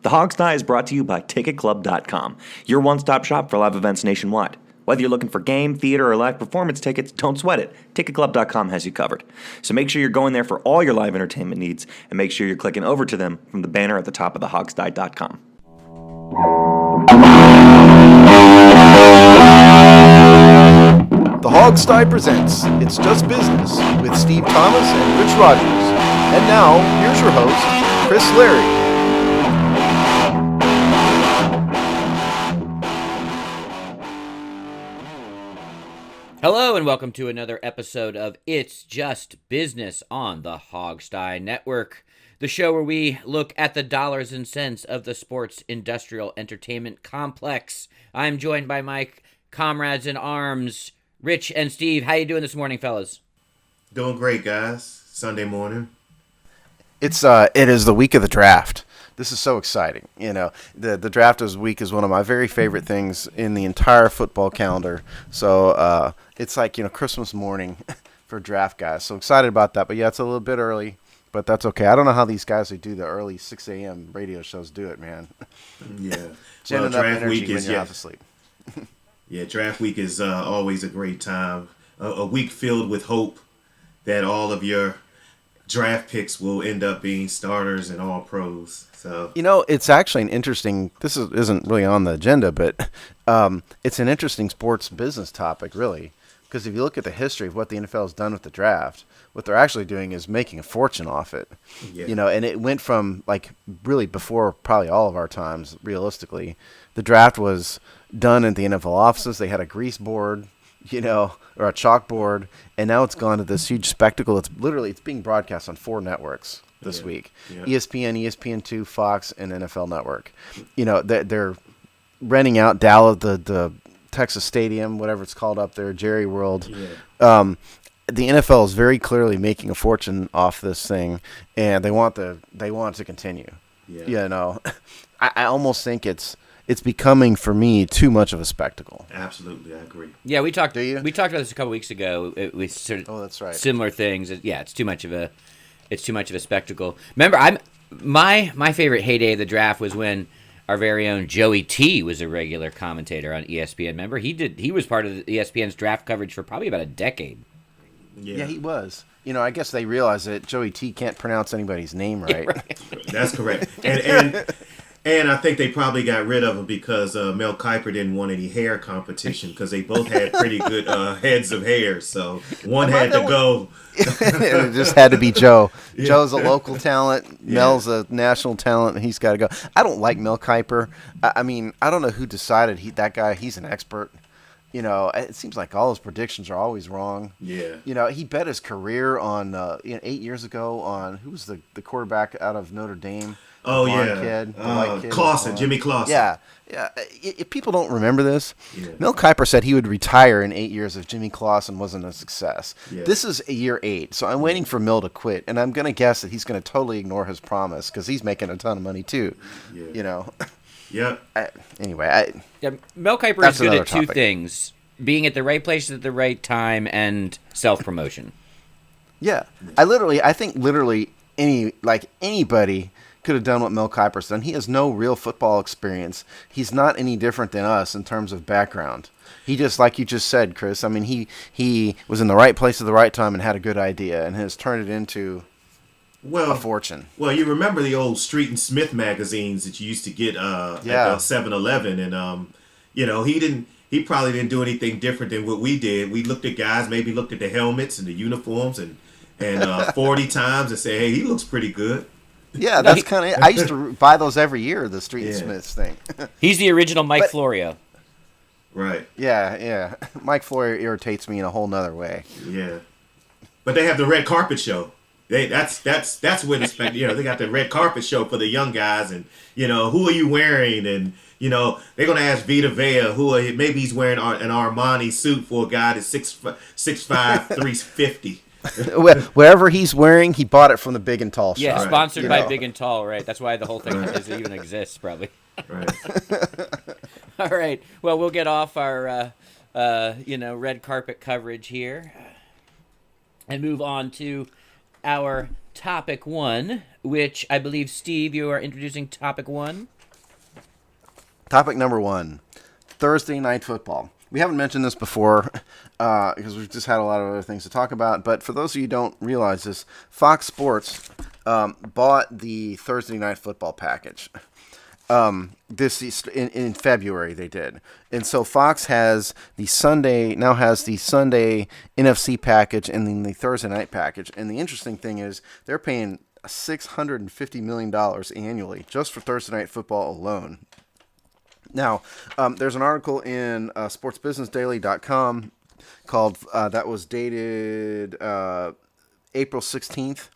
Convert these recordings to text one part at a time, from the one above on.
The Hogsty is brought to you by TicketClub.com, your one-stop shop for live events nationwide. Whether you're looking for game, theater, or live performance tickets, don't sweat it. TicketClub.com has you covered. So make sure you're going there for all your live entertainment needs, and make sure you're clicking over to them from the banner at the top of thehogsty.com. The Hogsty presents It's Just Business with Steve Thomas and Rich Rogers. And now, here's your host, Chris Larry. Hello and welcome to another episode of It's Just Business on the Hogsty Network, the show where we look at the dollars and cents of the sports industrial entertainment complex. I'm joined by my comrades in arms, Rich and Steve. How you doing this morning, fellas? Doing great, guys. Sunday morning. It is the week of the draft. This is so exciting. You know, the draft week is one of my very favorite things in the entire football calendar. So it's like, Christmas morning for draft guys. So excited about that. But yeah, it's a little bit early, but that's okay. I don't know how these guys who do the early 6 a.m. radio shows do it, man. Yeah. Well, draft week is half asleep. Yeah, draft week is always a great time. A week filled with hope that all of your draft picks will end up being starters and all pros. So it's actually an interesting. This isn't really on the agenda, but it's an interesting sports business topic, really, because if you look at the history of what the NFL has done with the draft, what they're actually doing is making a fortune off it. Yeah. And it went from really before probably all of our times. Realistically, the draft was done at the NFL offices. They had a grease board, or a chalkboard, and now it's gone to this huge spectacle. It's being broadcast on 4 networks this week. Yeah. ESPN, ESPN2, Fox, and NFL Network. They're renting out Dallas, the Texas Stadium, whatever it's called up there, Jerry World. Yeah. The NFL is very clearly making a fortune off this thing, and they want it to continue. Yeah. I almost think it's becoming, for me, too much of a spectacle. Absolutely, I agree. Yeah, we talked about this a couple weeks ago. We sort of that's right. Similar things. Yeah, it's too much of a spectacle. Remember, my favorite heyday of the draft was when our very own Joey T was a regular commentator on ESPN. Remember, he was part of ESPN's draft coverage for probably about a decade. Yeah, he was. I guess they realized that Joey T can't pronounce anybody's name right. Yeah, right. That's correct. And I think they probably got rid of him because Mel Kiper didn't want any hair competition because they both had pretty good heads of hair. So one had to go. It just had to be Joe. Yeah. Joe's a local talent. Mel's a national talent. He's got to go. I don't like Mel Kiper. I mean, I don't know who decided that guy. He's an expert. It seems like all his predictions are always wrong. Yeah. He bet his career on 8 years ago on who was the quarterback out of Notre Dame. Oh, yeah. Kid, Clausen, Jimmy Clausen. Yeah. If people don't remember this, Mel Kiper said he would retire in 8 years if Jimmy Clausen wasn't a success. Yeah. This is year 8, so I'm waiting for Mel to quit, and I'm going to guess that he's going to totally ignore his promise because he's making a ton of money too. Yeah. Yep. Anyway, Mel Kiper is good at two things: being at the right place at the right time and self-promotion. Yeah. I think anybody could have done what Mel Kiper's done. He has no real football experience. He's not any different than us in terms of background. He just, like you just said, Chris, I mean, he was in the right place at the right time and had a good idea and has turned it into a fortune. Well, you remember the old Street and Smith magazines that you used to get at the 7-Eleven, and he probably didn't do anything different than what we did. We looked at guys, maybe looked at the helmets and the uniforms and 40 times and say, hey, he looks pretty good. Yeah, that's kind of. I used to buy those every year. The Street and Smiths thing. He's the original Mike Florio. Right. Yeah. Mike Florio irritates me in a whole nother way. Yeah, but they have the red carpet show. That's where they got the red carpet show for the young guys, and who are you wearing, and they're gonna ask Vita Vea maybe he's wearing an Armani suit for a guy that's 6'5", 350. Wherever he's wearing, he bought it from the Big and Tall shop. Yeah, sponsored by Big and Tall, right? That's why the whole thing even exists, probably. Right. All right. Well, we'll get off our, red carpet coverage here and move on to our topic 1, which I believe, Steve, you are introducing topic 1. Topic number 1, Thursday Night Football. We haven't mentioned this before because we've just had a lot of other things to talk about. But for those of you who don't realize this, Fox Sports bought the Thursday Night Football package. In February they did, and so Fox has the Sunday NFC package and then the Thursday night package. And the interesting thing is they're paying $650 million annually just for Thursday Night Football alone. Now, there's an article in sportsbusinessdaily.com called that was dated April 16th.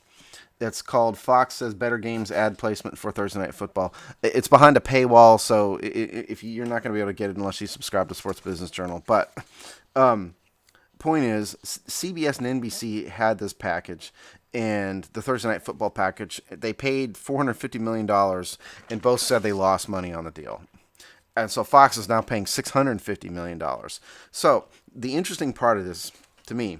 It's called Fox Says Better Games Ad Placement for Thursday Night Football. It's behind a paywall, so if you're not going to be able to get it unless you subscribe to Sports Business Journal. But point is, CBS and NBC had this package, and the Thursday Night Football package, they paid $450 million, and both said they lost money on the deal. And so Fox is now paying $650 million. So the interesting part of this, to me,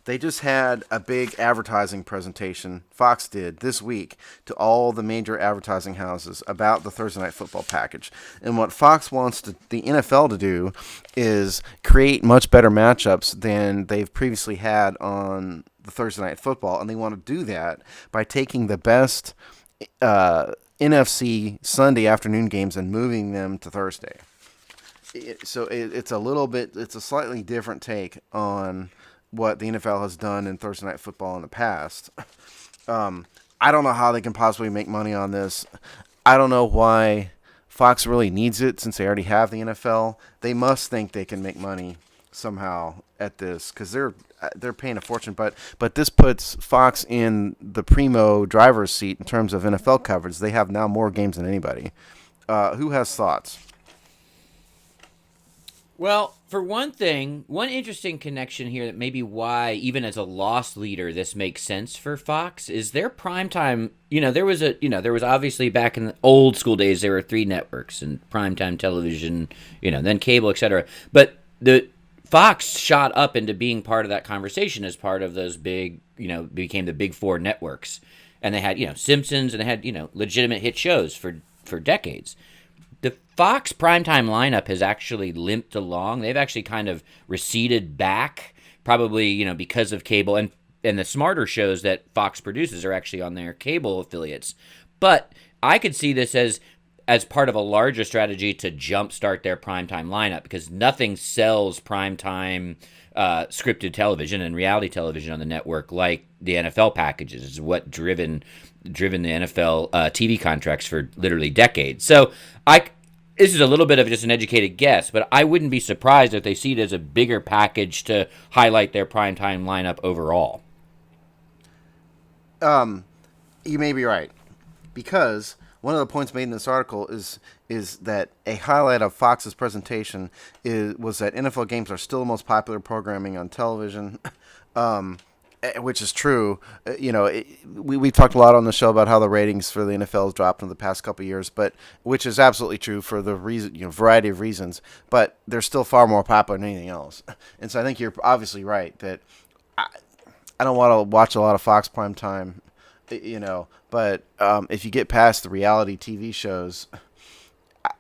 they just had a big advertising presentation, Fox did, this week to all the major advertising houses about the Thursday Night Football package. And what Fox wants the NFL to do is create much better matchups than they've previously had on the Thursday Night Football. And they want to do that by taking the best NFC Sunday afternoon games and moving them to Thursday. It's a slightly different take on what the NFL has done in Thursday Night Football in the past. I don't know how they can possibly make money on this. I don't know why Fox really needs it since they already have the NFL. They must think they can make money somehow at this because they're paying a fortune. But this puts Fox in the primo driver's seat in terms of NFL coverage. They have now more games than anybody. Who has thoughts? Well, for one thing, one interesting connection here that maybe why, even as a loss leader, this makes sense for Fox is their primetime. There was obviously back in the old school days, there were 3 networks and primetime television, then cable, etc. But the Fox shot up into being part of that conversation as part of those big, became the big 4 networks. And they had, Simpsons, and they had, legitimate hit shows for decades. The Fox primetime lineup has actually limped along. They've actually kind of receded back, probably, because of cable. And the smarter shows that Fox produces are actually on their cable affiliates. But I could see this as part of a larger strategy to jumpstart their primetime lineup because nothing sells primetime scripted television and reality television on the network like the NFL packages. It's what driven the NFL TV contracts for literally decades. So this is a little bit of just an educated guess, but I wouldn't be surprised if they see it as a bigger package to highlight their primetime lineup overall. You may be right, because one of the points made in this article is that a highlight of Fox's presentation was that NFL games are still the most popular programming on television. Which is true. We've talked a lot on the show about how the ratings for the NFL has dropped in the past couple of years, but which is absolutely true for the reason, variety of reasons. But they're still far more popular than anything else. And so I think you're obviously right that I don't want to watch a lot of Fox prime time, But if you get past the reality TV shows,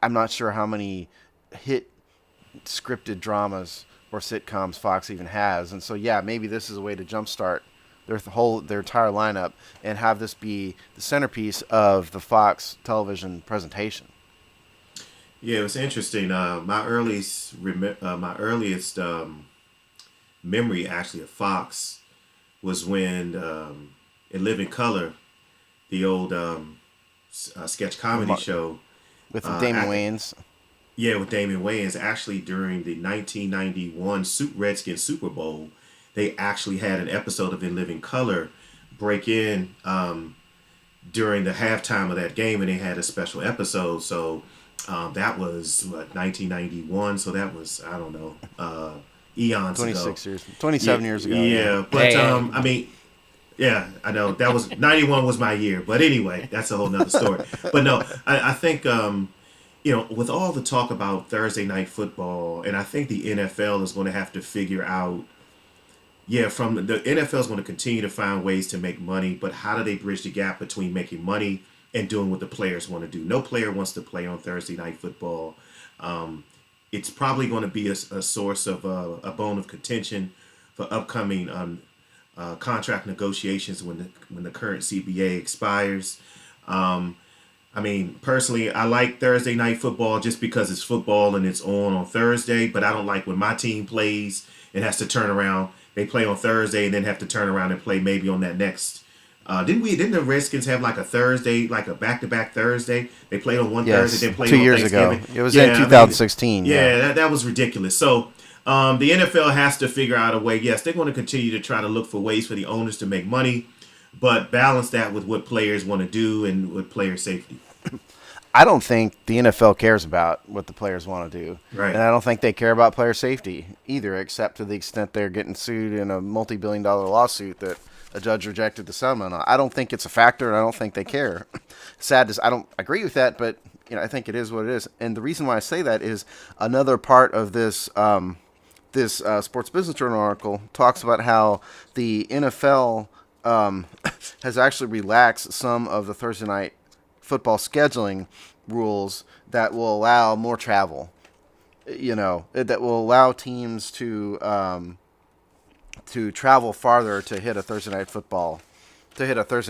I'm not sure how many hit scripted dramas or sitcoms Fox even has. And so, maybe this is a way to jumpstart their entire lineup and have this be the centerpiece of the Fox television presentation. Yeah, it was interesting. My earliest memory actually of Fox was when in Living Color, the old sketch comedy show with Damon Wayans. Yeah, with Damon Wayans. Actually, during the 1991 Redskins Super Bowl, they actually had an episode of In Living Color break in during the halftime of that game, and they had a special episode. So that was, 1991? So that was, I don't know, eons 26 ago. years. 27 years ago. Yeah, but, I mean... Yeah, I know. That was 91 was my year. But anyway, that's a whole nother story. But no, I think... with all the talk about Thursday night football, and I think the NFL is going to have to figure out Yeah, from the NFL is going to continue to find ways to make money, but how do they bridge the gap between making money and doing what the players want to do? No player wants to play on Thursday night football. Um, it's probably going to be a source of a bone of contention for upcoming contract negotiations when the current CBA expires. Um, I mean, personally, I like Thursday night football just because it's football and it's on Thursday. But I don't like when my team plays and has to turn around. They play on Thursday and then have to turn around and play maybe on that next. Didn't the Redskins have like a Thursday, like a back-to-back Thursday? They played on one Yes, Thursday, then played 2 on years Thanksgiving. ago. It was in 2016. Yeah, that was ridiculous. So the NFL has to figure out a way. Yes, they're going to continue to try to look for ways for the owners to make money, but balance that with what players want to do and with player safety. I don't think the NFL cares about what the players want to do. Right. And I don't think they care about player safety either, except to the extent they're getting sued in a multi-billion-dollar lawsuit that a judge rejected the settlement on. I don't think it's a factor, and I don't think they care. Sad as I don't agree with that, but I think it is what it is. And the reason why I say that is another part of this Sports Business Journal article talks about how the NFL has actually relaxed some of the Thursday night football scheduling rules that will allow more travel, that will allow teams to travel farther to hit a Thursday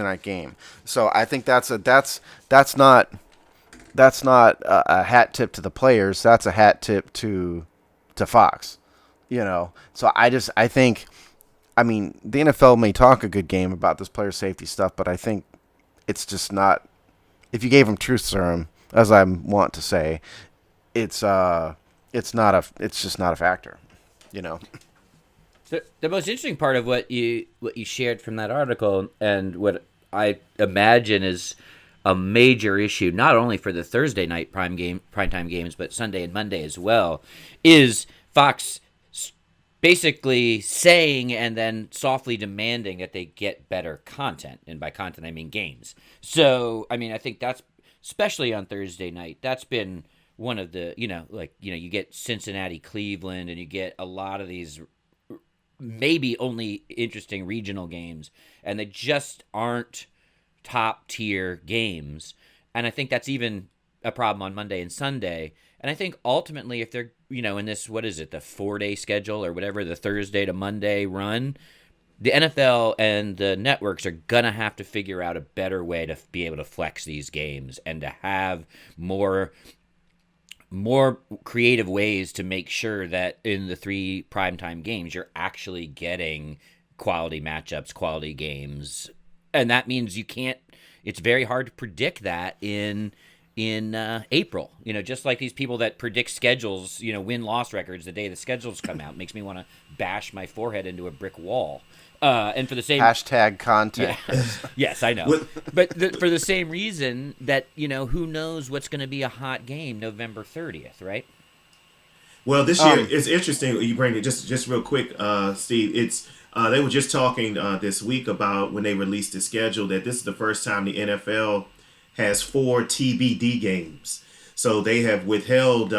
night game. So I think that's not a hat tip to the players. That's a hat tip to Fox, So I think, the NFL may talk a good game about this player safety stuff, but I think it's just not. If you gave them truth serum, as I want to say, it's just not a factor, The most interesting part of what you shared from that article, and what I imagine is a major issue, not only for the Thursday night primetime games, but Sunday and Monday as well, is Fox basically saying and then softly demanding that they get better content. And by content, I mean games. So, I think that's, especially on Thursday night, that's been one of the, you get Cincinnati, Cleveland, and you get a lot of these maybe only interesting regional games, and they just aren't top tier games. And I think that's even a problem on Monday and Sunday. And I think ultimately, if they're, in this, what is it, the 4-day schedule or whatever, the Thursday to Monday run, the NFL and the networks are going to have to figure out a better way to be able to flex these games and to have more creative ways to make sure that in the 3 primetime games, you're actually getting quality matchups, quality games. And that means it's very hard to predict that in April, just like these people that predict schedules, win-loss records the day the schedules come out, makes me want to bash my forehead into a brick wall. And for the same #content. Yeah. Yes, I know. But for the same reason that, who knows what's going to be a hot game November 30th, right? Well, this year it's interesting. You bring it just real quick, Steve. It's they were just talking this week about when they released the schedule that this is the first time the NFL has 4 TBD games. So they have withheld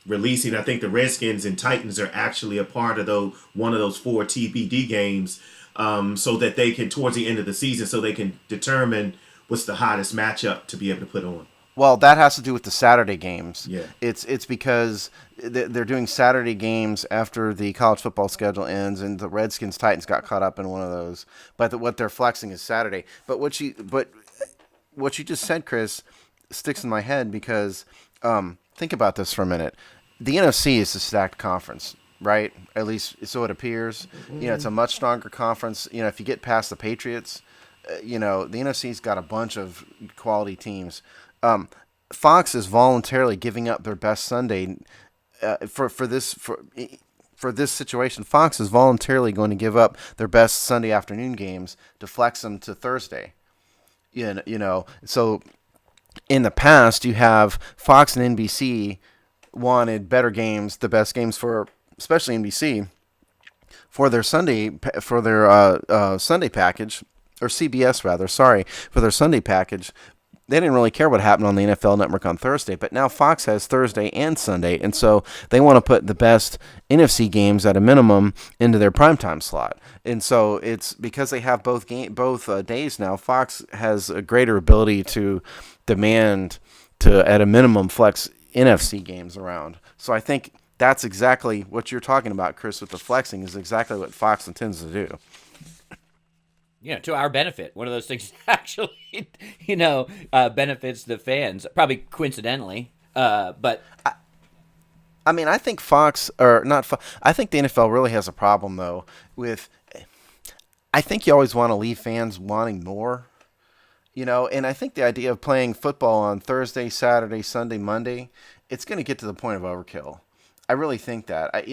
releasing. I think the Redskins and Titans are actually a part of one of those 4 TBD games, so that they can, towards the end of the season, so they can determine what's the hottest matchup to be able to put on. Well, that has to do with the Saturday games. Yeah. It's because they're doing Saturday games after the college football schedule ends, and the Redskins Titans got caught up in one of those. But what they're flexing is Saturday. But what you just said, Chris, sticks in my head because think about this for a minute. The NFC is a stacked conference, right? At least so it appears. It's a much stronger conference. If you get past the Patriots, the NFC's got a bunch of quality teams. Fox is voluntarily giving up their best Sunday for this situation. Fox is voluntarily going to give up their best Sunday afternoon games to flex them to Thursday. So in the past, you have Fox and NBC wanted better games, the best games for especially NBC for their Sunday package, or CBS rather, for their Sunday package. they didn't really care what happened on the NFL Network on Thursday, but now Fox has Thursday and Sunday, and so they want to put the best NFC games at a minimum into their primetime slot. And so it's because they have both days now, Fox has a greater ability to demand to, at a minimum, flex NFC games around. So I think that's exactly what you're talking about, Chris, with the flexing is exactly what Fox intends to do. To our benefit. One of those things actually, benefits the fans, probably coincidentally. But I mean, I think Fox, or not, I think the NFL really has a problem, though, with, I think you always want to leave fans wanting more, and I think the idea of playing football on Thursday, Saturday, Sunday, Monday, it's going to get to the point of overkill. I really think that.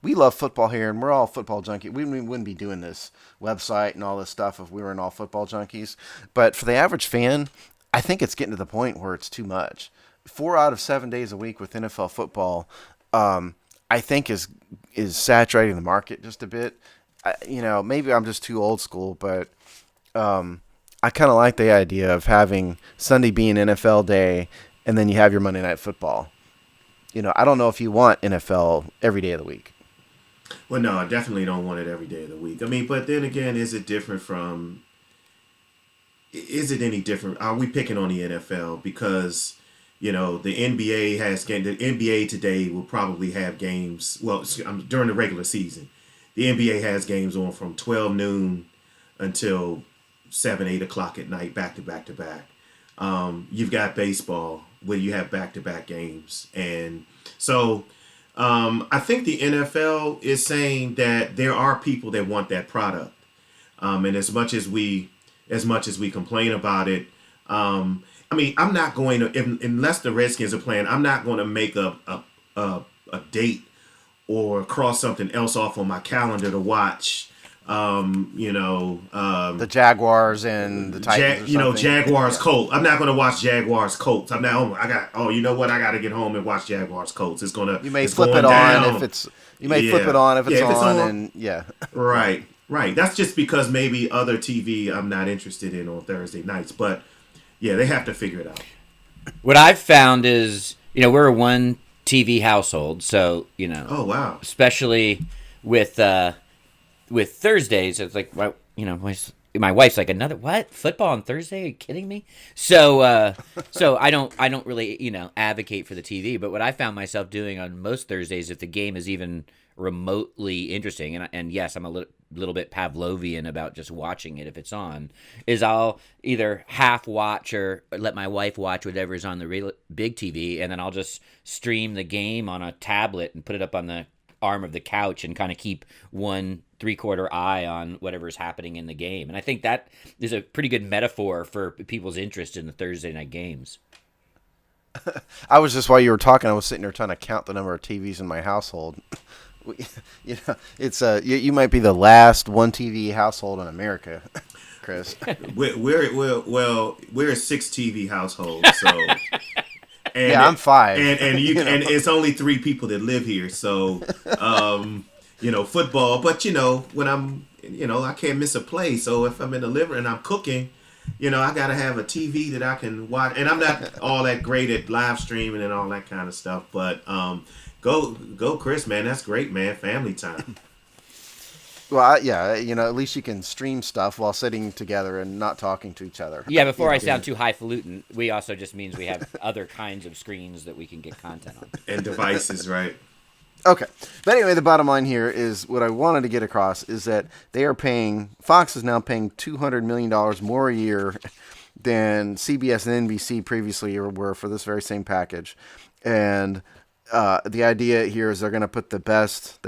We love football here, and we're all football junkies. We wouldn't be doing this website and all this stuff if we weren't all football junkies. But for the average fan, I think it's getting to the point where it's too much. 4 out of 7 days a week with NFL football, I think is saturating the market just a bit. Maybe I'm just too old school, but I kind of like the idea of having Sunday being NFL day, and then you have your Monday Night Football. I don't know if you want NFL every day of the week. Well, no, I definitely don't want it every day of the week. I mean, but then again, is it any different? Are we picking on the NFL? Because, the NBA the NBA today will probably have games, during the regular season. The NBA has games on from 12 noon until 7, 8 o'clock at night, back to back to back. You've got baseball where you have back-to-back games. And so I think the NFL is saying that there are people that want that product. And as much as we complain about it, I'm not going to, unless the Redskins are playing, I'm not going to make a date or cross something else off on my calendar to watch. The Jaguars and the Titans. Jaguars Colts. I'm not going to watch Jaguars Colts. I'm not. I got to get home and watch Jaguars Colts. It's gonna. You may flip it on if it's. You may flip it on if it's on, and yeah. Right. That's just because maybe other TV I'm not interested in on Thursday nights, but yeah, they have to figure it out. What I've found is, we're a one TV household, so Oh wow. Especially with Thursdays, it's like, my wife's like, another what? Football on Thursday? Are you kidding me? So I don't really advocate for the TV. But what I found myself doing on most Thursdays, if the game is even remotely interesting, and yes, I'm a little bit Pavlovian about just watching it if it's on, is I'll either half watch or let my wife watch whatever's on the real big TV, and then I'll just stream the game on a tablet and put it up on the arm of the couch and kind of keep 1/3 eye on whatever's happening in the game. And I think that is a pretty good metaphor for people's interest in the Thursday night games. I was just, while you were talking, I was sitting there trying to count the number of TVs in my household. It's you might be the last one TV household in America, Chris. We're a 6 TV household, so. And I'm 5, and it's only 3 people that live here. So, football. But when I'm, I can't miss a play. So if I'm in the living room and I'm cooking, I gotta have a TV that I can watch. And I'm not all that great at live streaming and all that kind of stuff. But go, Chris, man. That's great, man. Family time. Well, at least you can stream stuff while sitting together and not talking to each other. Yeah, before I sound too highfalutin, we also just means we have other kinds of screens that we can get content on. And devices, right? Okay. But anyway, the bottom line here is what I wanted to get across is that Fox is now paying $200 million more a year than CBS and NBC previously were for this very same package. And the idea here is they want to put their best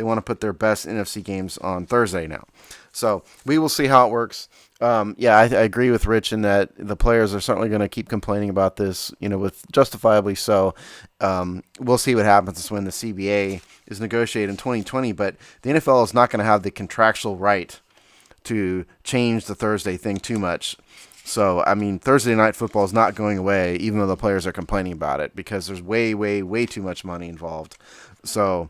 NFC games on Thursday now. So we will see how it works. I agree with Rich in that the players are certainly going to keep complaining about this, with justifiably so. We'll see what happens when the CBA is negotiated in 2020, but the NFL is not going to have the contractual right to change the Thursday thing too much. So, Thursday night football is not going away, even though the players are complaining about it, because there's way, way, way too much money involved. So,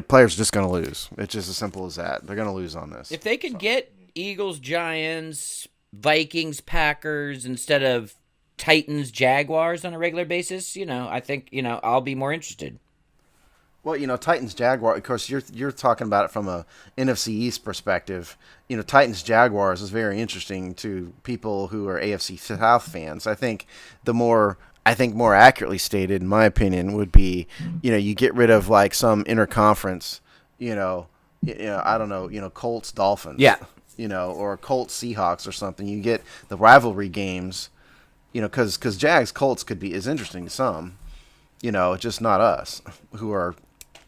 players are just going to lose. It's just as simple as that. They're going to lose on this. If they could get Eagles, Giants, Vikings, Packers instead of Titans Jaguars on a regular basis, I think I'll be more interested. Well, Titans Jaguars. Of course, you're talking about it from a NFC East perspective. Titans Jaguars is very interesting to people who are AFC South fans. I think more accurately stated, in my opinion, would be you get rid of like some interconference. I don't know. Colts Dolphins. Yeah. Or Colts Seahawks or something. You get the rivalry games. Because Jags Colts is interesting to some. Just not us who are.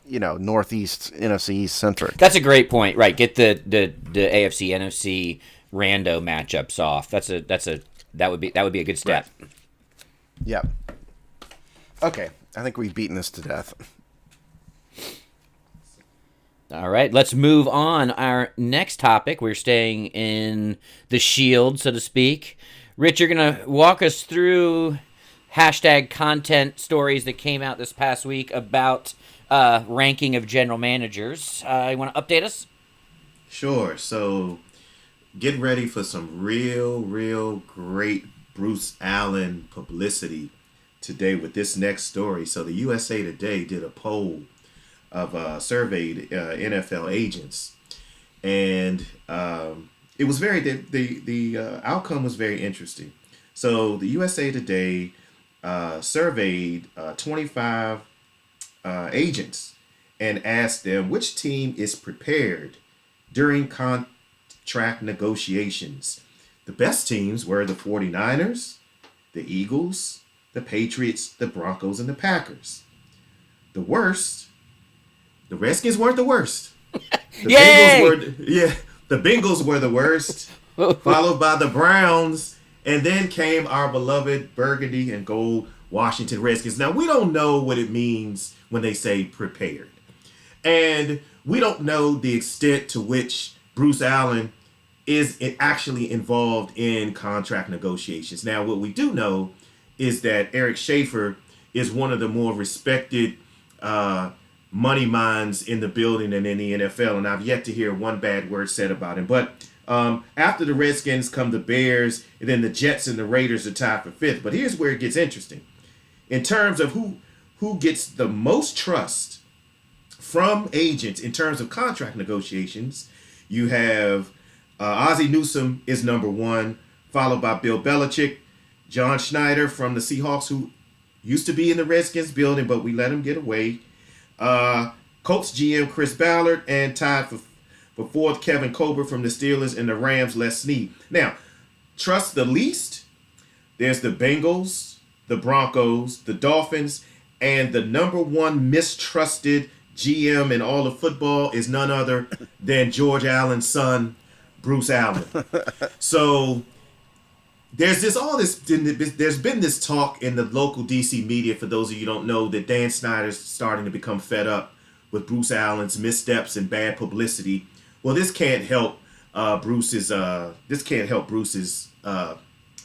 Northeast NFC East centric. That's a great point, right? Get the AFC NFC rando matchups off. That would be a good step. Right. Yep. Okay, I think we've beaten this to death. All right, let's move on. Our next topic, we're staying in the shield, so to speak. Rich, you're gonna walk us through hashtag content stories that came out this past week about ranking of general managers. You want to update us? Sure. So get ready for some real great Bruce Allen publicity today with this next story. So the USA Today did a poll of surveyed NFL agents, and it was the outcome was very interesting. So the USA Today surveyed 25 agents and asked them which team is prepared during contract negotiations. The best teams were the 49ers, the Eagles, the Patriots, the Broncos, and the Packers. The worst, the Redskins weren't the worst. The Bengals were the worst, followed by the Browns, and then came our beloved burgundy and gold Washington Redskins. Now, we don't know what it means when they say prepared. And we don't know the extent to which Bruce Allen is actually involved in contract negotiations. Now, what we do know is that Eric Schaefer is one of the more respected money minds in the building and in the NFL, and I've yet to hear one bad word said about him. But after the Redskins come the Bears, and then the Jets and the Raiders are tied for fifth. But here's where it gets interesting. In terms of who gets the most trust from agents in terms of contract negotiations, you have Ozzie Newsome is number one, followed by Bill Belichick, John Schneider from the Seahawks, who used to be in the Redskins building, but we let him get away. Colts GM Chris Ballard, and tied for fourth, Kevin Colbert from the Steelers, and the Rams, Les Snead. Now, trust the least, there's the Bengals, the Broncos, the Dolphins, and the number one mistrusted GM in all of football is none other than George Allen's son, Bruce Allen. So there's been this talk in the local DC media, for those of you who don't know, that Dan Snyder's starting to become fed up with Bruce Allen's missteps and bad publicity. Well, this can't help Bruce's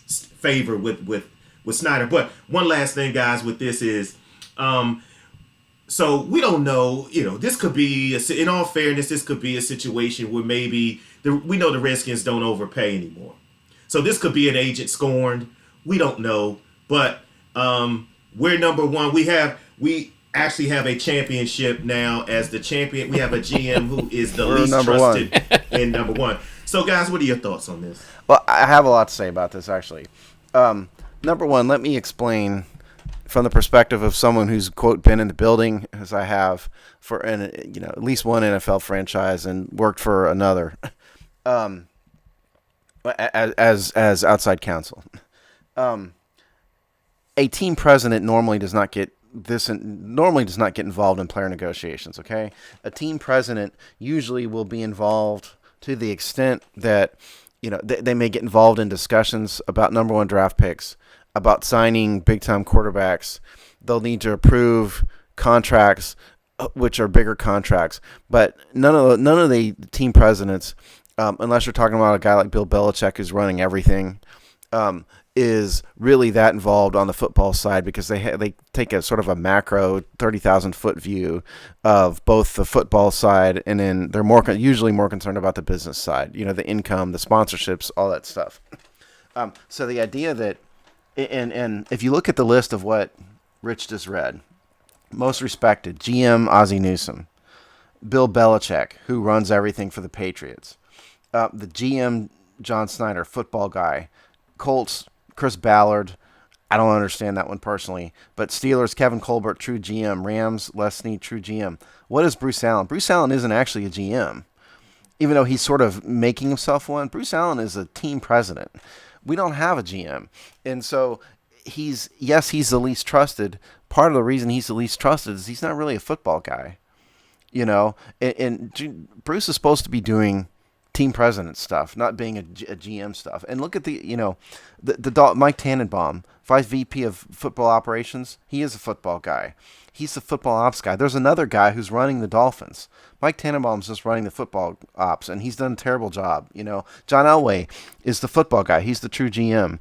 favor with Snyder. But one last thing, guys, with this is, so we don't know. This could be, in all fairness, this could be a situation where maybe we know the Redskins don't overpay anymore. So this could be an agent scorned. We don't know, but we're number one. We actually have a championship now as the champion. We have a GM who is the least trusted and number one. So, guys, what are your thoughts on this? Well, I have a lot to say about this, actually. Number one, let me explain from the perspective of someone who's, quote, been in the building, as I have, for at least one NFL franchise and worked for another, as outside counsel. A team president normally does not get involved in player negotiations. Okay, a team president usually will be involved to the extent that they may get involved in discussions about number one draft picks, about signing big time quarterbacks. They'll need to approve contracts, which are bigger contracts. But none of the team presidents, unless you're talking about a guy like Bill Belichick who's running everything, is really that involved on the football side, because they take a sort of a macro 30,000 foot view of both the football side, and then they're usually more concerned about the business side, the income, the sponsorships, all that stuff. So the idea that And if you look at the list of what Rich just read, most respected GM Ozzie Newsome, Bill Belichick, who runs everything for the Patriots, the GM John Snyder, football guy, Colts Chris Ballard. I don't understand that one personally, but Steelers Kevin Colbert, true GM, Rams Les Snead, true GM. What is Bruce Allen? Bruce Allen isn't actually a GM, even though he's sort of making himself one. Bruce Allen is a team president. We don't have a GM, and so he's the least trusted. Part of the reason he's the least trusted is he's not really a football guy, and Bruce is supposed to be doing team president stuff, not being a GM stuff. And look at the Mike Tannenbaum, Vice VP of football operations. He is a football guy. He's the football ops guy. There's another guy who's running the Dolphins. Mike Tannenbaum's just running the football ops, and he's done a terrible job. John Elway is the football guy. He's the true GM.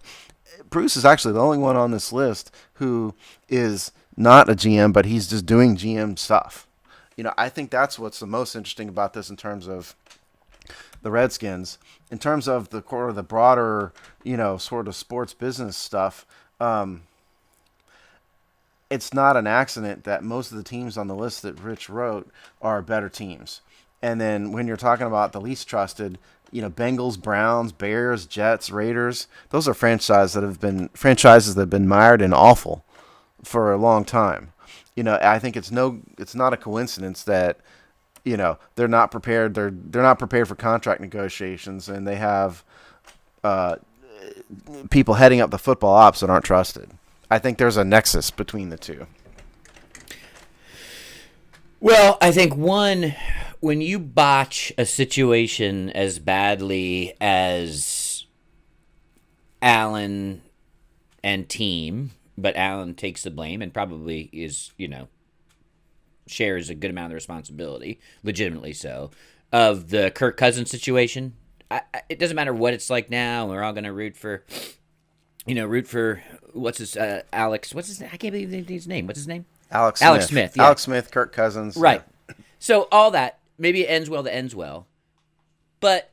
Bruce is actually the only one on this list who is not a GM, but he's just doing GM stuff. I think that's what's the most interesting about this in terms of the Redskins. In terms of the broader, sort of sports business stuff, it's not an accident that most of the teams on the list that Rich wrote are better teams. And then when you're talking about the least trusted, Bengals, Browns, Bears, Jets, Raiders, those are franchises that have been mired in awful for a long time. I think it's not a coincidence that they're not prepared. They're not prepared for contract negotiations, and they have people heading up the football ops that aren't trusted. I think there's a nexus between the two. Well, I think when you botch a situation as badly as Allen and team, but Allen takes the blame and probably is, shares a good amount of the responsibility, legitimately so, of the Kirk Cousins situation. It doesn't matter what it's like now. We're all going to root for Alex. What's his name? I can't believe his name. What's his name? Alex Smith. Yeah. Alex Smith, Kirk Cousins. Right. Yeah. So all that, maybe it ends well that ends well. But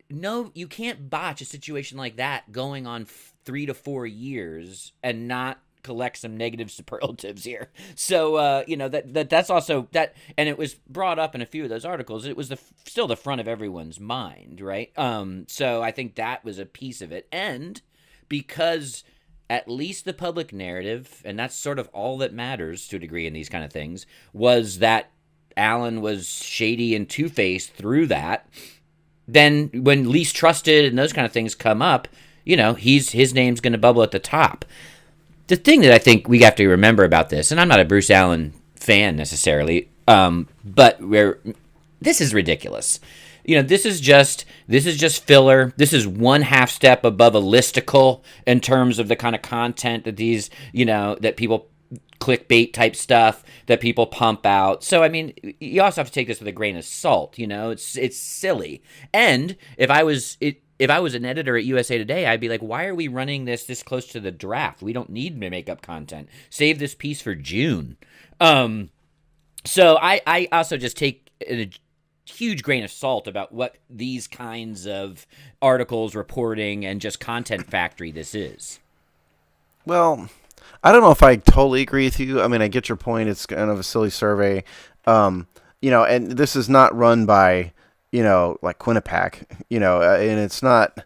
no, you can't botch a situation like that going on 3 to 4 years and not collect some negative superlatives here. So, that's also that, and it was brought up in a few of those articles. It was still the front of everyone's mind, right? So I think that was a piece of it. And because at least the public narrative, and that's sort of all that matters to a degree in these kind of things, was that Allen was shady and two-faced through that. Then when least trusted and those kind of things come up, his name's going to bubble at the top. The thing that I think we have to remember about this, and I'm not a Bruce Allen fan necessarily, but this is ridiculous. This is just filler. This is one half step above a listicle in terms of the kind of content that these, that people clickbait type stuff that people pump out. So I mean, you also have to take this with a grain of salt. It's silly. And if I was an editor at USA Today, I'd be like, why are we running this close to the draft? We don't need to make up content. Save this piece for June. So I also just take a huge grain of salt about what these kinds of articles, reporting, and just content factory this is. Well, I don't know if I totally agree with you. I mean, I get your point. It's kind of a silly survey. And this is not run by, like Quinnipiac, and it's not,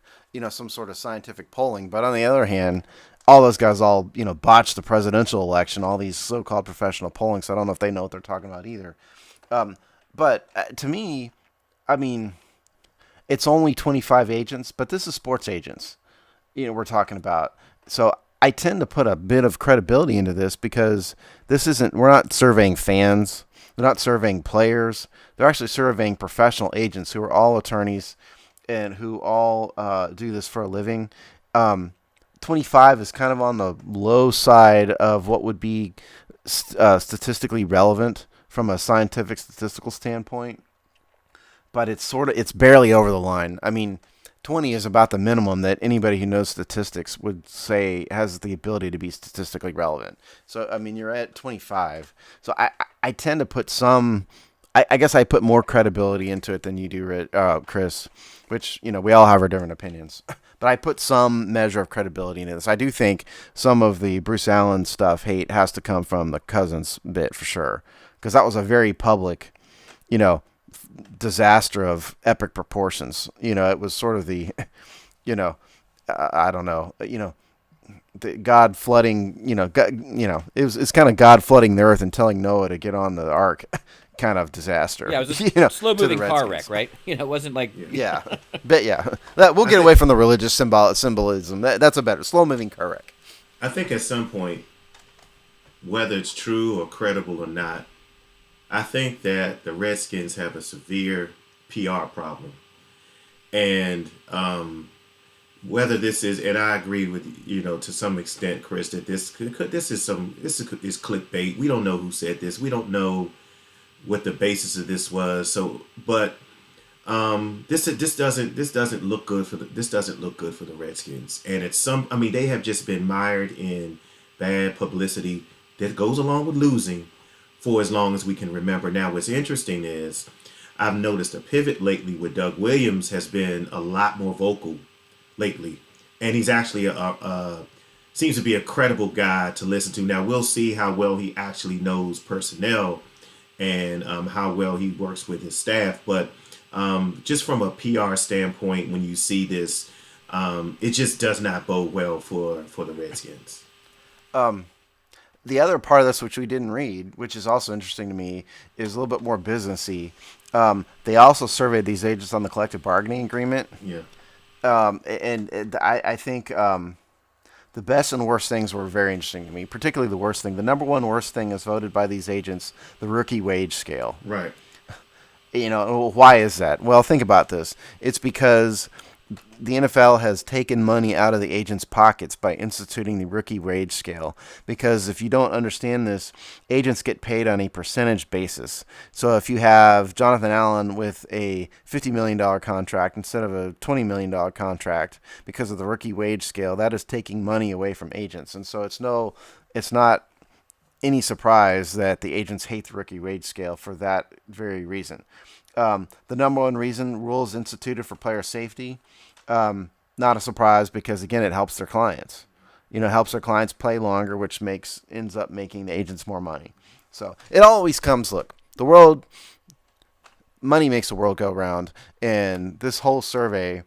some sort of scientific polling. But on the other hand, all those guys all, botched the presidential election, all these so-called professional polling. So I don't know if they know what they're talking about either. But to me, I mean, it's only 25 agents, but this is sports agents, we're talking about. So I tend to put a bit of credibility into this because we're not surveying fans. They're not surveying players. They're actually surveying professional agents who are all attorneys and who all do this for a living. 25 is kind of on the low side of what would be statistically relevant from a scientific statistical standpoint, but it's barely over the line. I mean, 20 is about the minimum that anybody who knows statistics would say has the ability to be statistically relevant. So, I mean, you're at 25. So I tend to put some I guess I put more credibility into it than you do, Chris, which, we all have our different opinions. But I put some measure of credibility into this. I do think some of the Bruce Allen stuff hate has to come from the Cousins bit for sure, because that was a very public, disaster of epic proportions. It was sort of the, I don't know, the God flooding, it's kind of God flooding the earth and telling Noah to get on the ark. Kind of disaster. Yeah, it was a slow-moving car wreck, right? It wasn't like... Yeah, but we'll get away from the religious symbolism. That's a better slow-moving car wreck. I think at some point, whether it's true or credible or not, I think that the Redskins have a severe PR problem, and whether this is, and I agree with to some extent, Chris, that this is clickbait. We don't know who said this. We don't know what the basis of this was. So, but this doesn't look good for the Redskins. And it's they have just been mired in bad publicity that goes along with losing for as long as we can remember. Now, what's interesting is I've noticed a pivot lately where Doug Williams has been a lot more vocal lately, and he's actually seems to be a credible guy to listen to. Now, we'll see how well he actually knows personnel and how well he works with his staff. But just from a PR standpoint, when you see this, it just does not bode well for the Redskins. The other part of this, which we didn't read, which is also interesting to me, is a little bit more businessy. They also surveyed these agents on the collective bargaining agreement. Yeah. And I think the best and worst things were very interesting to me, particularly the worst thing. The number one worst thing is voted by these agents, the rookie wage scale. Right. Why is that? Well, think about this. It's because the NFL has taken money out of the agents' pockets by instituting the rookie wage scale. Because if you don't understand this, agents get paid on a percentage basis. So if you have Jonathan Allen with a $50 million contract instead of a $20 million contract because of the rookie wage scale, that is taking money away from agents. And so it's not any surprise that the agents hate the rookie wage scale for that very reason. The number one reason, rules instituted for player safety. Not a surprise because, again, it helps their clients. Helps their clients play longer, which ends up making the agents more money. So it always comes, look, money makes the world go round. And this whole survey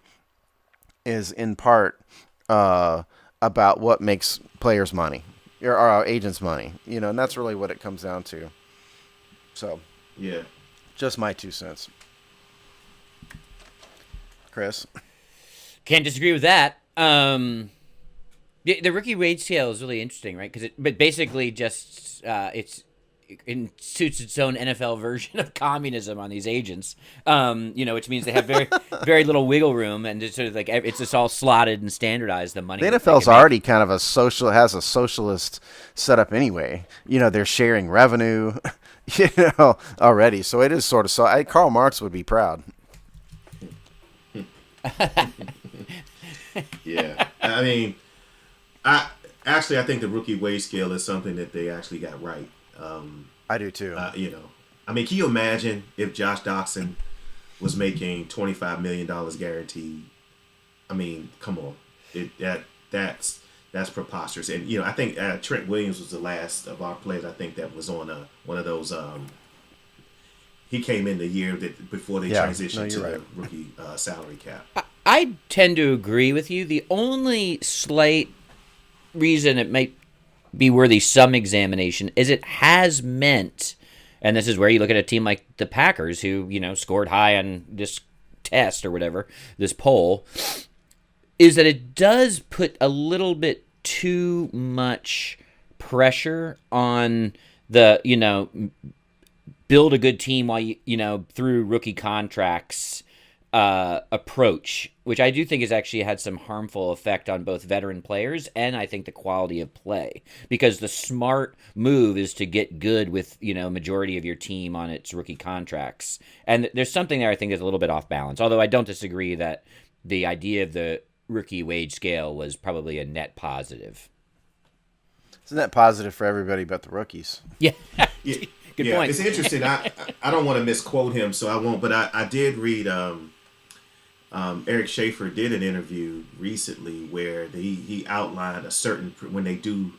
is in part about what makes players money or our agents money, and that's really what it comes down to. So, yeah, just my 2 cents. Chris? Can't disagree with that. The rookie wage scale is really interesting, right? But basically just it institutes its own NFL version of communism on these agents. Which means they have very very little wiggle room, and it's sort of like it's just all slotted and standardized. The money. The NFL's already kind of has a socialist setup anyway. They're sharing revenue, already. So it is sort of so. Karl Marx would be proud. Yeah, I think the rookie wage scale is something that they actually got right. I do too. Can you imagine if Josh Doxson was making $25 million guaranteed? Come on, that's preposterous. And I think Trent Williams was the last of our players. I think that was on one of those. He came in the year before they transitioned to the rookie salary cap. I tend to agree with you. The only slight reason it might be worthy some examination is it has meant, and this is where you look at a team like the Packers who, scored high on this test or whatever, this poll, is that it does put a little bit too much pressure on the, build a good team while through rookie contracts approach, which I do think has actually had some harmful effect on both veteran players and I think the quality of play, because the smart move is to get good with majority of your team on its rookie contracts, and there's something there I think is a little bit off balance, although I don't disagree that the idea of the rookie wage scale was probably a net positive. It's a net positive for everybody but the rookies. Yeah. Good yeah, point. it's interesting. I don't want to misquote him, so I won't. But I did read. Eric Schaefer did an interview recently where he outlined a certain when they build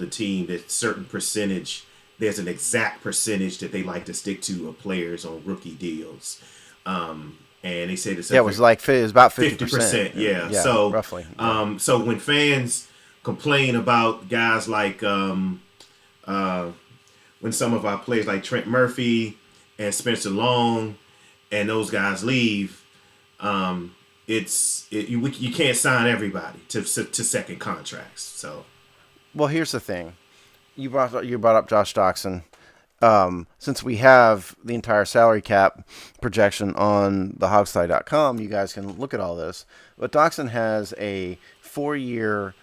a team, that certain percentage. There's an exact percentage that they like to stick to of players on rookie deals. And they said it's it was about 50%. Yeah. Yeah, So roughly. So when fans complain about guys like when some of our players like Trent Murphy and Spencer Long and those guys leave, you can't sign everybody to second contracts. So, well, here's the thing. You brought up Josh Doxson. Since we have the entire salary cap projection on the hogsty.com, you guys can look at all this. But Doxson has a 4-year,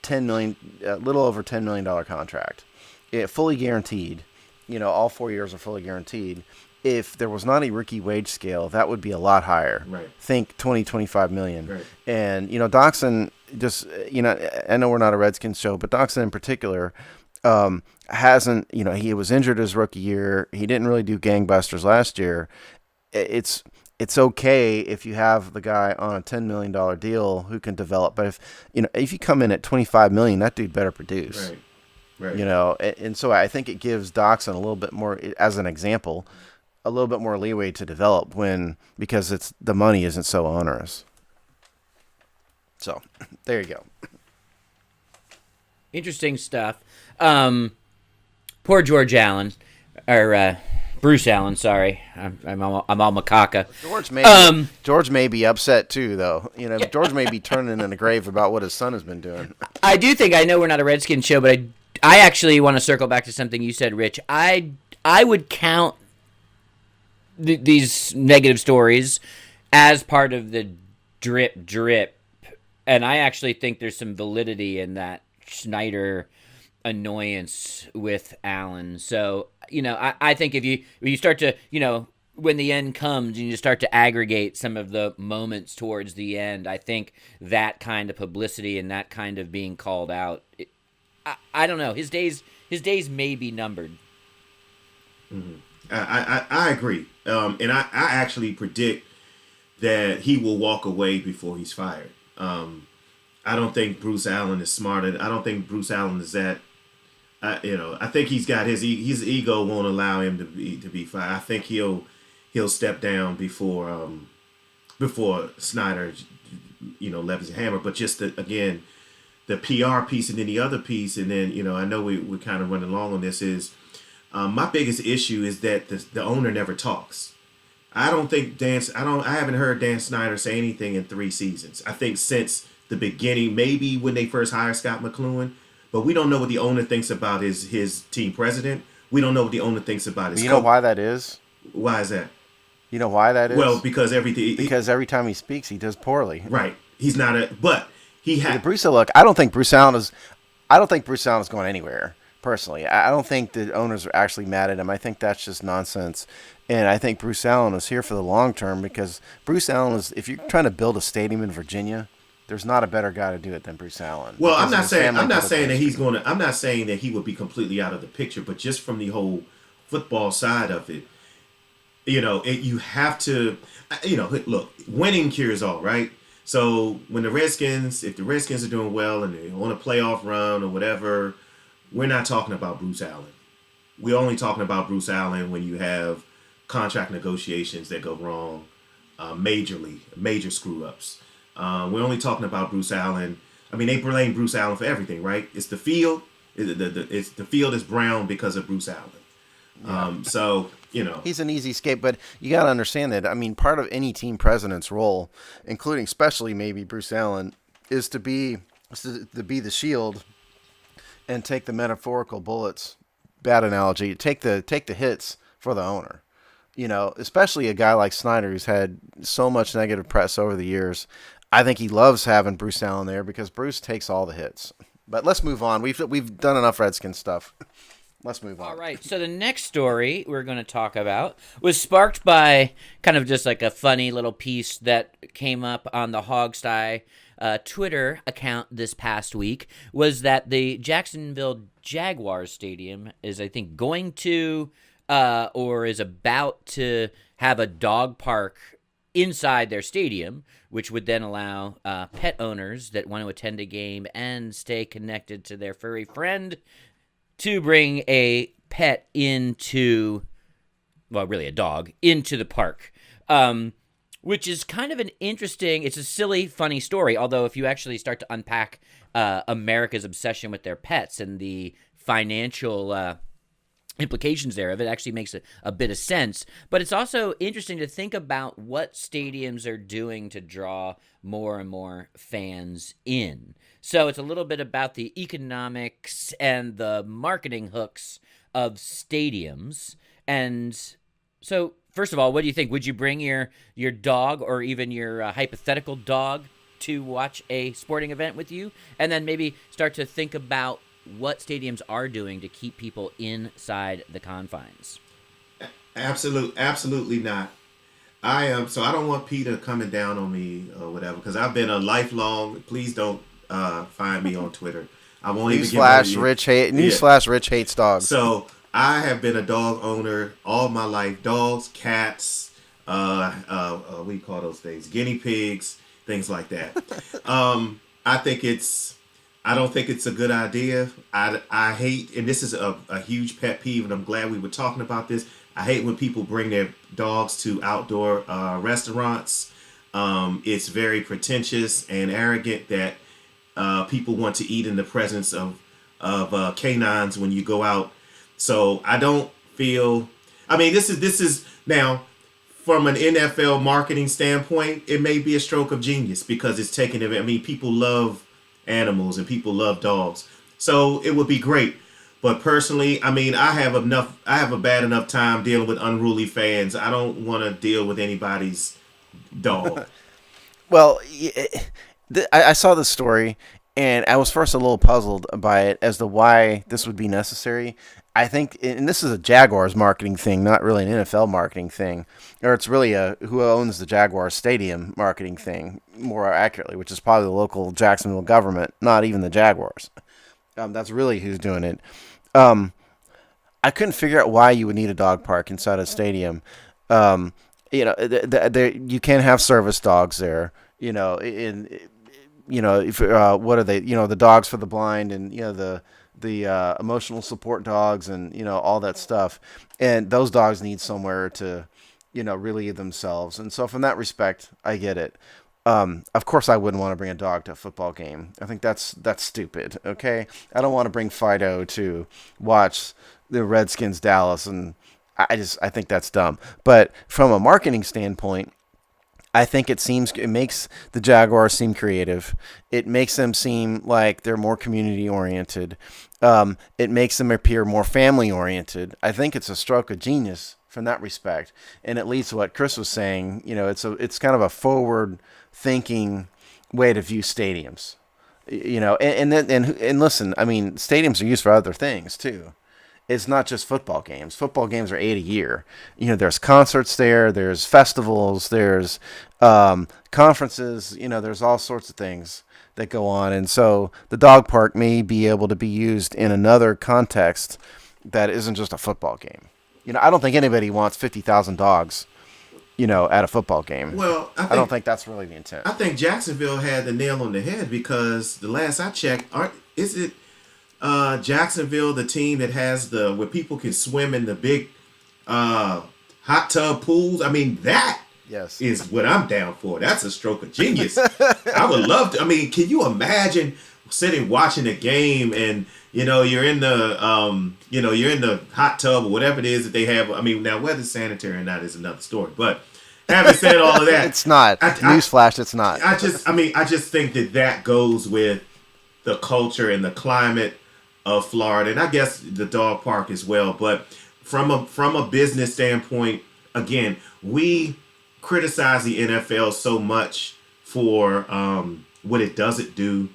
little over $10 million contract. It fully guaranteed. All 4 years are fully guaranteed. If there was not a rookie wage scale, that would be a lot higher. Right. Think 25 million. Right. And, Doxson just, I know we're not a Redskins show, but Doxson in particular, hasn't, he was injured his rookie year. He didn't really do gangbusters last year. It's okay if you have the guy on a $10 million deal who can develop. But if you come in at $25 million, that dude better produce. Right. And so I think it gives Doxson a little bit more, as an example, a little bit more leeway to develop because the money isn't so onerous. So there you go. Interesting stuff. Poor George Allen, or Bruce Allen. Sorry, I'm all macaca. George may be upset too, though. George may be turning in the grave about what his son has been doing. I do think, I know we're not a Redskins show, but I actually want to circle back to something you said, Rich. I would count these negative stories as part of the drip, and I actually think there's some validity in that Snyder annoyance with Allen. So, I think if you start to, when the end comes and you start to aggregate some of the moments towards the end, I think that kind of publicity and that kind of being called out, I don't know. His days may be numbered. Mm-hmm. I agree. And I actually predict that he will walk away before he's fired. I don't think Bruce Allen is smarter. I don't think Bruce Allen is that. I think he's got his ego won't allow him to be fired. I think he'll step down before Snyder, levers a hammer. But just the PR piece and then the other piece, and then I know we're kind of running long on this is my biggest issue is that the owner never talks. I haven't heard Dan Snyder say anything in 3 seasons. I think since the beginning, maybe when they first hired Scott McCloughan, but we don't know what the owner thinks about his team president. We don't know what the owner thinks about his. You know why that is? Why is that? You know why that is? Well, because every time he speaks, he does poorly. Right. He's not but he had Bruce. Look, I don't think Bruce Allen is going anywhere. Personally, I don't think the owners are actually mad at him. I think that's just nonsense. And I think Bruce Allen is here for the long term because Bruce Allen is, if you're trying to build a stadium in Virginia, there's not a better guy to do it than Bruce Allen. Well, I'm not saying that he would be completely out of the picture, but just from the whole football side of it, you have to, look, winning cures all, right? So when if the Redskins are doing well and they want a playoff run or whatever, we're not talking about Bruce Allen. We're only talking about Bruce Allen when you have contract negotiations that go wrong, major screw-ups. We're only talking about Bruce Allen. I mean, they blame Bruce Allen for everything, right? It's the field. The field is brown because of Bruce Allen. Yeah. He's an easy escape, but you got to understand that. I mean, part of any team president's role, including especially maybe Bruce Allen, is to be the shield and take the metaphorical bullets. Bad analogy. Take the hits for the owner. Especially a guy like Snyder, who's had so much negative press over the years. I think he loves having Bruce Allen there because Bruce takes all the hits. But let's move on. We've done enough Redskins stuff. Let's move on. All right. So the next story we're going to talk about was sparked by kind of just like a funny little piece that came up on the Hogsty Twitter account this past week was that the Jacksonville Jaguars stadium is, I think, going to or is about to have a dog park inside their stadium, which would then allow pet owners that want to attend a game and stay connected to their furry friend to bring a pet into, well, really a dog, into the park. Which is kind of an interesting, it's a silly, funny story, although if you actually start to unpack America's obsession with their pets and the financial implications there of it, actually makes a bit of sense. But it's also interesting to think about what stadiums are doing to draw more and more fans in. So it's a little bit about the economics and the marketing hooks of stadiums. And so, first of all, what do you think? Would you bring your dog or even your hypothetical dog to watch a sporting event with you? And then maybe start to think about what stadiums are doing to keep people inside the confines. Absolutely not. So I don't want Peter coming down on me or whatever, because I've been a lifelong, please don't find me on Twitter. I won't even Newsflash, Rich hates dogs. So I have been a dog owner all my life. Dogs, cats, what do you call those things? Guinea pigs, things like that. I don't think it's a good idea. I hate, and this is a huge pet peeve, and I'm glad we were talking about this. I hate when people bring their dogs to outdoor restaurants. It's very pretentious and arrogant that people want to eat in the presence of canines when you go out. So I don't feel. I mean, this is now from an NFL marketing standpoint, it may be a stroke of genius because it's taking it. I mean, people love animals and people love dogs, so it would be great. But personally, I mean, I have a bad enough time dealing with unruly fans. I don't want to deal with anybody's dog. Well, I saw this story, and I was first a little puzzled by it as to why this would be necessary. I think, and this is a Jaguars marketing thing, not really an NFL marketing thing, or it's really a who owns the Jaguars stadium marketing thing, more accurately, which is probably the local Jacksonville government, not even the Jaguars. That's really who's doing it. I couldn't figure out why you would need a dog park inside a stadium. You can't have service dogs there. If what are they? The dogs for the blind, and the emotional support dogs, and all that stuff. And those dogs need somewhere to relieve themselves. And so from that respect, I get it. Of course, I wouldn't want to bring a dog to a football game. I think that's stupid. Okay, I don't want to bring Fido to watch the Redskins Dallas, and I think that's dumb. But from a marketing standpoint, I think it makes the Jaguars seem creative. It makes them seem like they're more community oriented. It makes them appear more family oriented. I think it's a stroke of genius from that respect. And it leads to what Chris was saying. It's kind of a forward thinking way to view stadiums. And listen, I mean, stadiums are used for other things too. It's not just football games. Football games are 8 a year. There's concerts there. There's festivals. There's conferences. There's all sorts of things that go on. And so the dog park may be able to be used in another context that isn't just a football game. I don't think anybody wants 50,000 dogs, at a football game. Well, I don't think that's really the intent. I think Jacksonville had the nail on the head because the last I checked, is it Jacksonville the team that has where people can swim in the big hot tub pools? I mean, that yes is what I'm down for. That's a stroke of genius. I would love to. I mean, can you imagine sitting watching a game and you're in the you're in the hot tub or whatever it is that they have. I mean, now whether it's sanitary or not is another story. But having said all of that, it's not. Newsflash, it's not. I just think that goes with the culture and the climate of Florida, and I guess the dog park as well. But from a business standpoint, again, we criticize the NFL so much for what it doesn't do.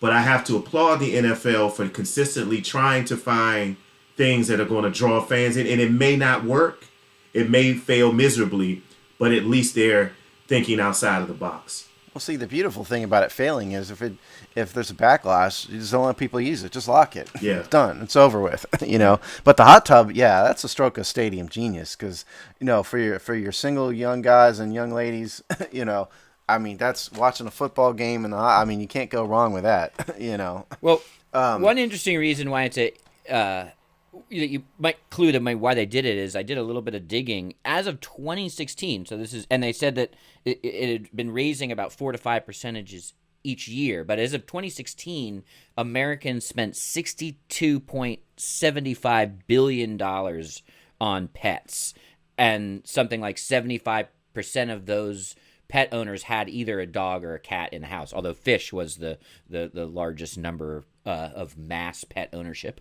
But I have to applaud the NFL for consistently trying to find things that are going to draw fans in. And it may not work. It may fail miserably. But at least they're thinking outside of the box. Well, see, the beautiful thing about it failing is if there's a backlash, you just don't let people use it. Just lock it. Yeah. It's done. It's over with. But the hot tub, yeah, that's a stroke of stadium genius because for your single young guys and young ladies, I mean that's watching a football game and you can't go wrong with that. Well, one interesting reason why it's you might clue to why they did it is I did a little bit of digging as of 2016. So and they said that it had been raising about 4 to 5 percentages each year, but as of 2016, Americans spent $62.75 billion on pets, and something like 75% of those pet owners had either a dog or a cat in the house, although fish was the largest number of mass pet ownership.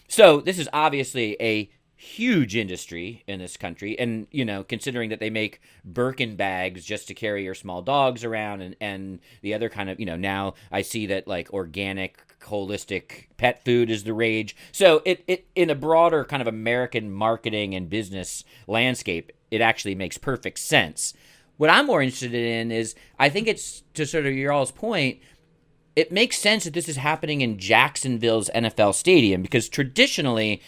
So this is obviously a huge industry in this country, and considering that they make Birkin bags just to carry your small dogs around, and the other kind of now I see that like organic holistic pet food is the rage. So it in a broader kind of American marketing and business landscape, it actually makes perfect sense. What I'm more interested in is, I think it's, to sort of your all's point, it makes sense that this is happening in Jacksonville's NFL stadium, because traditionally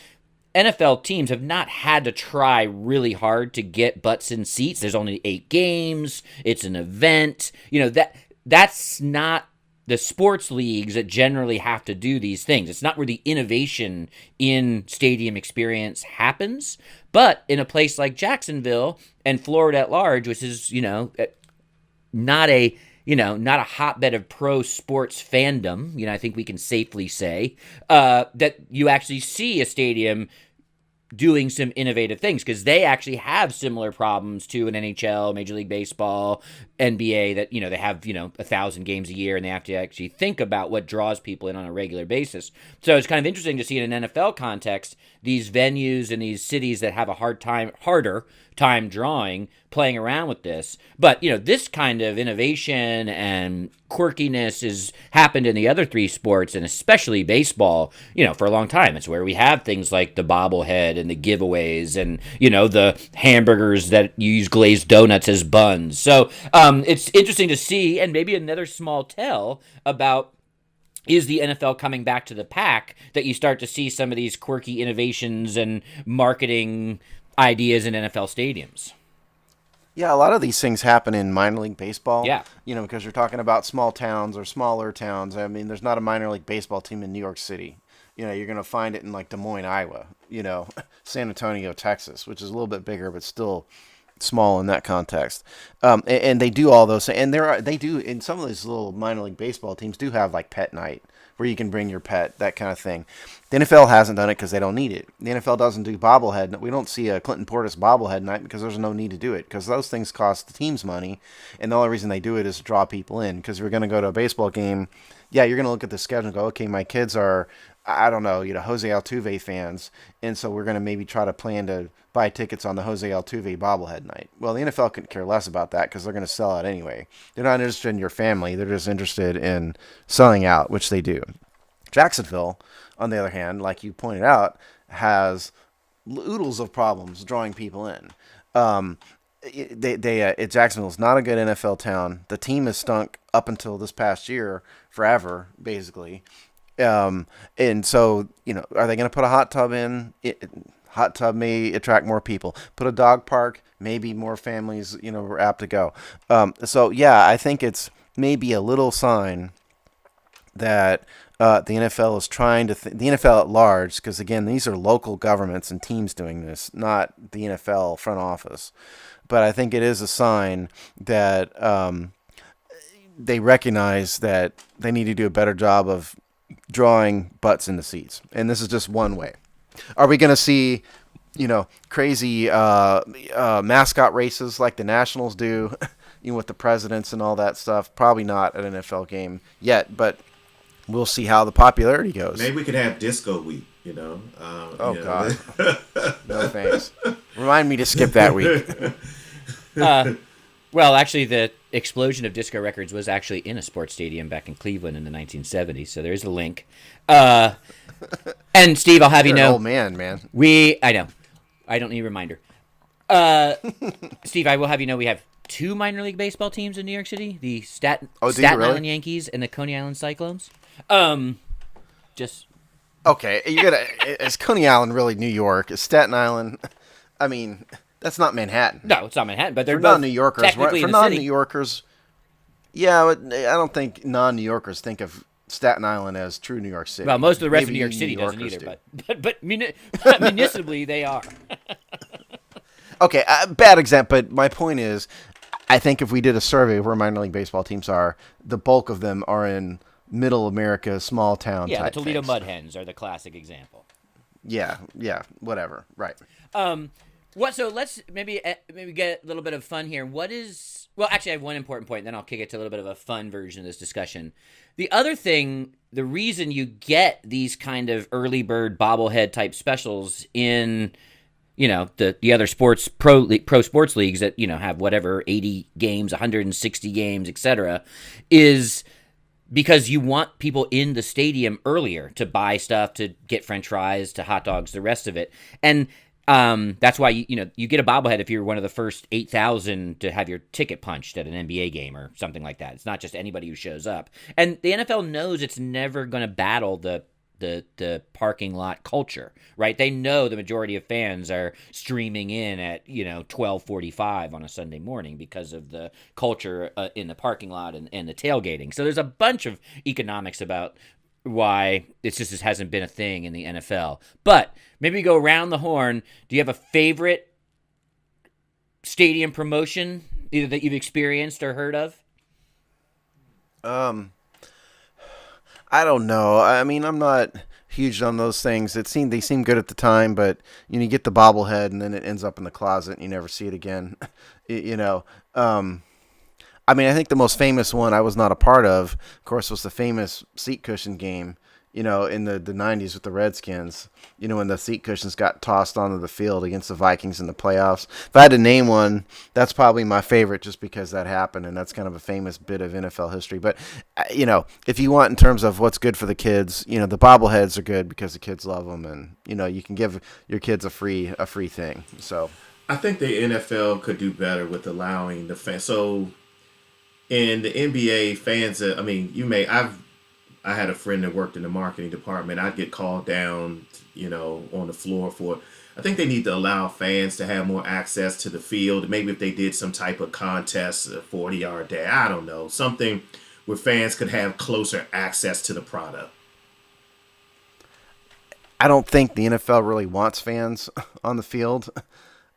NFL teams have not had to try really hard to get butts in seats. There's only 8 games. It's an event. That's not the sports leagues that generally have to do these things. It's not where the innovation in stadium experience happens. But in a place like Jacksonville and Florida at large, which is, not a hotbed of pro sports fandom, I think we can safely say that you actually see a stadium doing some innovative things, because they actually have similar problems to an NHL, Major League Baseball, NBA, that, they have, 1,000 games a year, and they have to actually think about what draws people in on a regular basis. So it's kind of interesting to see in an NFL context, these venues and these cities that have a harder time drawing, playing around with this. But, this kind of innovation and quirkiness has happened in the other 3 sports, and especially baseball, for a long time. It's where we have things like the bobblehead and the giveaways and, the hamburgers that use glazed donuts as buns. So it's interesting to see, and maybe another small tell about, is the NFL coming back to the pack, that you start to see some of these quirky innovations and marketing ideas in NFL stadiums. Yeah, a lot of these things happen in minor league baseball. Yeah. Because you're talking about small towns or smaller towns. I mean, there's not a minor league baseball team in New York City. You're going to find it in like Des Moines, Iowa, San Antonio, Texas, which is a little bit bigger, but still small in that context. And they do all those, and they do in some of these little minor league baseball teams do have like pet night, where you can bring your pet, that kind of thing. The NFL hasn't done it because they don't need it. The NFL doesn't do bobblehead. We don't see a Clinton Portis bobblehead night because there's no need to do it, because those things cost the teams money, and the only reason they do it is to draw people in. Because we're going to go to a baseball game, yeah, you're going to look at the schedule and go, okay, my kids are, I don't know, Jose Altuve fans, and so we're going to maybe try to plan to buy tickets on the Jose Altuve bobblehead night. Well, the NFL couldn't care less about that because they're going to sell out anyway. They're not interested in your family. They're just interested in selling out, which they do. Jacksonville, on the other hand, like you pointed out, has oodles of problems drawing people in. Jacksonville's not a good NFL town. The team has stunk up until this past year, forever, basically. And so, are they going to put a hot tub in? Hot tub may attract more people. Put a dog park, maybe more families, are apt to go. So yeah, I think it's maybe a little sign that the NFL is trying to, the NFL at large, because again, these are local governments and teams doing this, not the NFL front office. But I think it is a sign that they recognize that they need to do a better job of drawing butts in the seats. And this is just one way. Are we going to see, crazy mascot races like the Nationals do, with the presidents and all that stuff? Probably not at an NFL game yet, but we'll see how the popularity goes. Maybe we could have Disco Week, God. No thanks. Remind me to skip that week. Well, actually, the explosion of disco records was actually in a sports stadium back in Cleveland in the 1970s, so there's a link. And Steve, I'll have you know, an old man. I know. I don't need a reminder. Steve, I will have you know we have two minor league baseball teams in New York City: the Staten really? Island Yankees and the Coney Island Cyclones. Just Okay, you gotta. Is Coney Island really New York? Is Staten Island? I mean, that's not Manhattan. no, it's not Manhattan, but they're For both non-New Yorkers, technically for in the non-New city. Yorkers, yeah, but I don't think non-New Yorkers think of Staten Island as true New York City. Well, most of the rest of Maybe New York City doesn't Yorkers either, do. but municipally they are. Okay, bad example, but my point is, I think if we did a survey of where minor league baseball teams are, the bulk of them are in middle America, small town Yeah, the type Toledo things. Mud Hens are the classic example. Yeah, whatever, right. What? So let's maybe get a little bit of fun here. What is? Well, actually, I have one important point. Then I'll kick it to a little bit of a fun version of this discussion. The other thing, the reason you get these kind of early bird bobblehead type specials in, the other sports pro sports leagues that have whatever 80 games, 160 games, etc., is because you want people in the stadium earlier to buy stuff, to get French fries, to hot dogs, the rest of it, and that's why you get a bobblehead if you're one of the first 8,000 to have your ticket punched at an NBA game or something like that. It's not just anybody who shows up, and the NFL knows it's never going to battle the parking lot culture, right? They know the majority of fans are streaming in at 12:45 on a Sunday morning because of the culture in the parking lot and the tailgating. So there's a bunch of economics about why this hasn't been a thing in the NFL. But maybe we go around the horn. Do you have a favorite stadium promotion either that you've experienced or heard of? I don't know. I mean, I'm not huge on those things. They seem good at the time, but you get the bobblehead and then it ends up in the closet and you never see it again. I mean, I think the most famous one I was not a part of course, was the famous seat cushion game, in the 90s with the Redskins, when the seat cushions got tossed onto the field against the Vikings in the playoffs. If I had to name one, that's probably my favorite just because that happened, and that's kind of a famous bit of NFL history. But, if you want in terms of what's good for the kids, the bobbleheads are good because the kids love them, and, you can give your kids a free thing. So I think the NFL could do better with allowing the fans. So in the NBA, fans, I had a friend that worked in the marketing department. I'd get called down, on the floor for. I think they need to allow fans to have more access to the field. Maybe if they did some type of contest, a 40-yard dash, I don't know, something where fans could have closer access to the product. I don't think the NFL really wants fans on the field.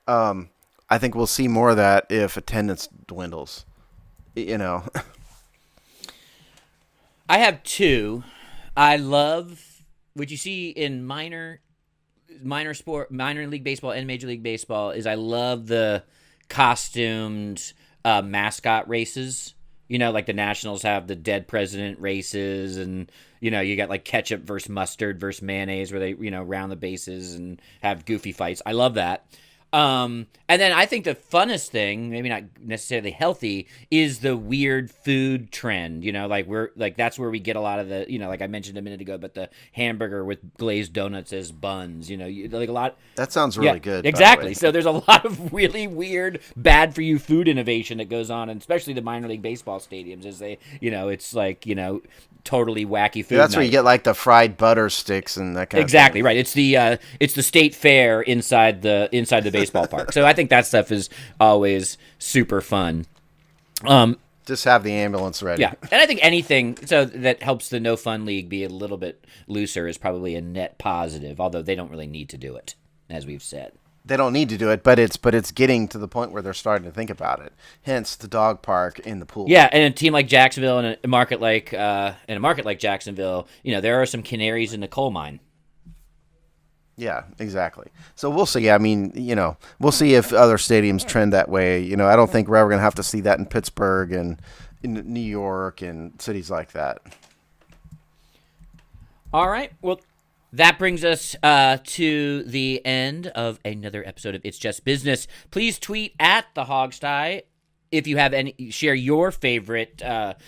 I think we'll see more of that if attendance dwindles. I have two. I love what you see in minor league baseball and Major League Baseball is I love the costumed mascot races. Like the Nationals have the dead president races, and you got like ketchup versus mustard versus mayonnaise where they round the bases and have goofy fights. I love that. And then I think the funnest thing, maybe not necessarily healthy, is the weird food trend. That's where we get a lot of the, like I mentioned a minute ago, but the hamburger with glazed donuts as buns. Like a lot. That sounds really good. Exactly. So there's a lot of really weird, bad for you food innovation that goes on, and especially the minor league baseball stadiums, as they, it's like totally wacky food. Yeah, that's night. where you get like the fried butter sticks and that kind of Exactly thing. right. It's the state fair inside the baseball park. So I think that stuff is always super fun. Just have the ambulance ready. Yeah, and I think anything so that helps the no fun league be a little bit looser is probably a net positive. Although they don't really need to do it, as we've said. They don't need to do it, but it's getting to the point where they're starting to think about it. Hence the dog park in the pool. Yeah, and a team like Jacksonville and a market like Jacksonville, there are some canaries in the coal mine. Yeah, exactly. So we'll see. I mean, we'll see if other stadiums trend that way. I don't think we're ever going to have to see that in Pittsburgh and in New York and cities like that. All right. Well, that brings us to the end of another episode of It's Just Business. Please tweet at the Hogsty if you have any, share your favorite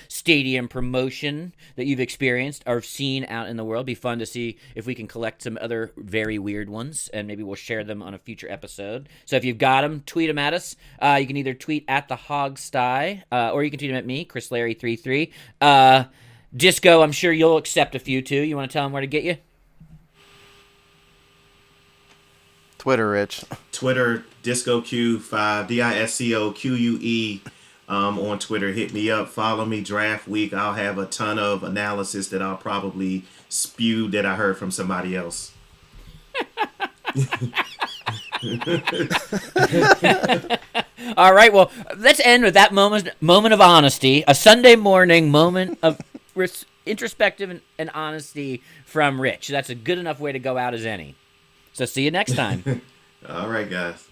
stadium promotion that you've experienced or seen out in the world. Be fun to see if we can collect some other very weird ones, and maybe we'll share them on a future episode. So if you've got them, tweet them at us. You can either tweet at the Hogsty, or you can tweet them at me, ChrisLarry33. Disco, I'm sure you'll accept a few too. You want to tell them where to get you? Twitter, Rich. Twitter, DiscoQ5, DiscoQue. On Twitter, hit me up. Follow me. Draft week. I'll have a ton of analysis that I'll probably spew that I heard from somebody else. All right. Well, let's end with that moment of honesty. A Sunday morning moment of introspective and honesty from Rich. That's a good enough way to go out as any. So see you next time. All right, guys.